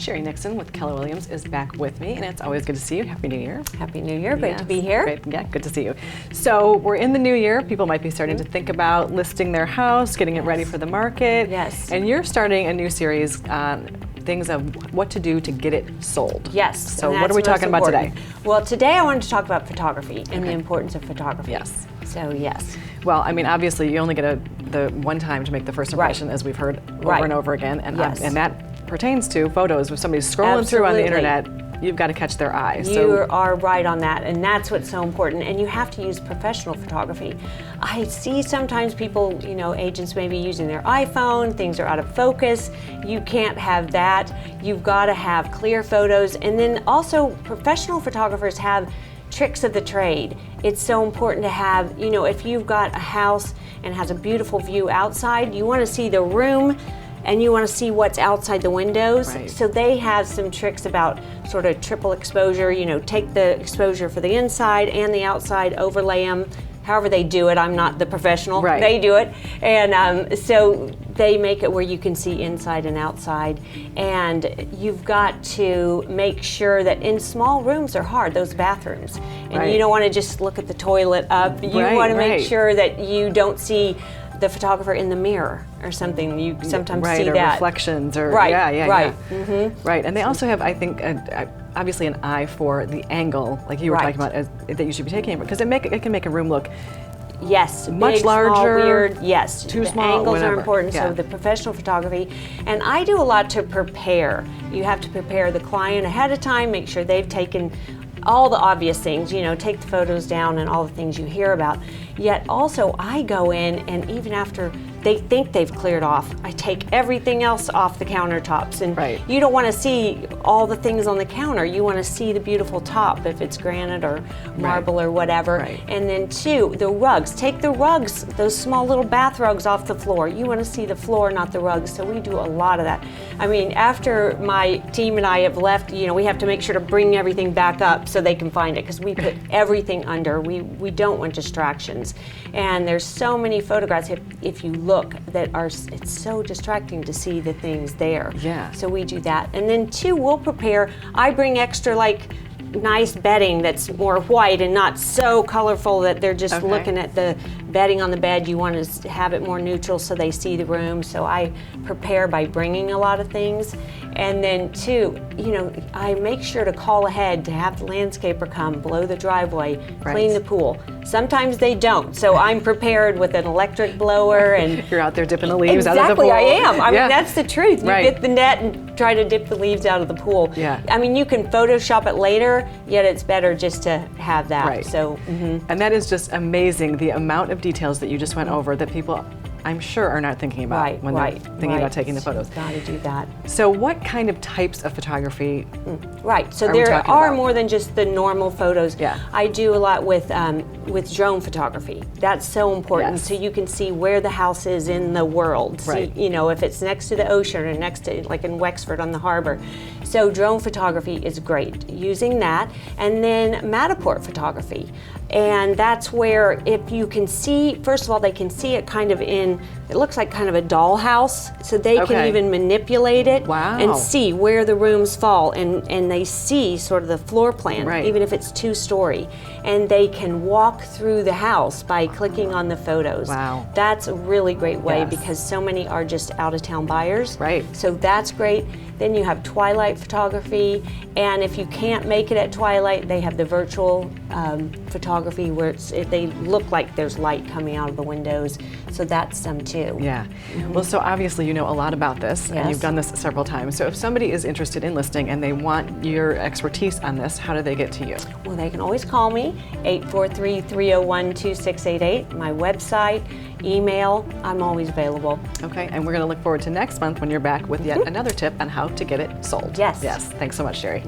Sheri Nixon with Keller Williams is back with me, and it's always good to see you. Happy New Year. Happy New Year. Great to be here. Great. Yeah, good to see you. So we're in the new year. People might be starting to think about listing their house, getting it ready for the market. Yes. And you're starting a new series on things of what to do to get it sold. Yes. So what are we talking about today? Well, today I wanted to talk about photography and the importance of photography. Yes. So yes. Well, I mean, obviously you only get the one time to make the first impression, as we've heard over and over again, and and that pertains to photos. If somebody's scrolling through on the internet, you've got to catch their eye. You are right on that, and that's what's so important. And you have to use professional photography. I see sometimes people, agents may be using their iPhone, things are out of focus. You can't have that. You've got to have clear photos. And then also, professional photographers have tricks of the trade. It's so important to have, if you've got a house and has a beautiful view outside, you want to see the room and you want to see what's outside the windows. Right. So they have some tricks about sort of triple exposure, take the exposure for the inside and the outside, overlay them, however they do it. I'm not the professional, they do it. And so they make it where you can see inside and outside. And you've got to make sure that in small rooms are hard, those bathrooms. And you don't want to just look at the toilet up. You want to make sure that you don't see the photographer in the mirror or something. You sometimes see or that. reflections or Right. And they also have, I think, obviously an eye for the angle, like you were talking about, that you should be taking, because it can make a room look much big, larger, small, weird, too small, angles whatever. are important. So the professional photography, and I do a lot to prepare. You have to prepare the client ahead of time, make sure they've taken all the obvious things, take the photos down and all the things you hear about. Yet also I go in, and even after they think they've cleared off, I take everything else off the countertops. And you don't want to see all the things on the counter. You want to see the beautiful top, if it's granite or marble or whatever. And then two, the rugs. Take the rugs, those small little bath rugs, off the floor. You want to see the floor, not the rugs. So we do a lot of that. I mean, after my team and I have left, we have to make sure to bring everything back up so they can find it, because we put everything under. We don't want distractions. And there's so many photographs, if you look, that it's so distracting to see the things there. So we do that. And then two, we'll prepare. I bring extra nice bedding that's more white and not so colorful that they're just looking at the bedding on the bed. You want to have it more neutral so they see the room. So I prepare by bringing a lot of things. And then two, I make sure to call ahead to have the landscaper come, blow the driveway, clean the pool. Sometimes they don't, so I'm prepared with an electric blower. And you're out there dipping the leaves out of the pool. Exactly, I am. I mean, that's the truth. You Right. get the net and try to dip the leaves out of the pool. I mean, you can Photoshop it later, yet it's better just to have that. So, And that is just amazing, the amount of details that you just went over that people, I'm sure, are not thinking about when they're thinking about taking the photos. Got to do that. So what kind of types of photography So there are more than just the normal photos. I do a lot with drone photography. That's so important, so you can see where the house is in the world. See, if it's next to the ocean or next to, like in Wexford on the harbor. So drone photography is great, using that. And then Matterport photography. And that's where, if you can see, first of all, they can see it kind of it looks like kind of a dollhouse, so they can even manipulate it and see where the rooms fall, and they see sort of the floor plan, even if it's 2-story. And they can walk through the house by clicking on the photos. That's a really great way, because so many are just out-of-town buyers. So that's great. Then you have twilight photography, and if you can't make it at twilight, they have the virtual photography where they look like there's light coming out of the windows. So that's some too. Well, so obviously you know a lot about this, and you've done this several times. So if somebody is interested in listing and they want your expertise on this, how do they get to you? Well, they can always call me, 843-301-2688, my website, email. I'm always available. Okay, and we're going to look forward to next month when you're back with yet another tip on how to get it sold. Yes. Thanks so much, Sheri.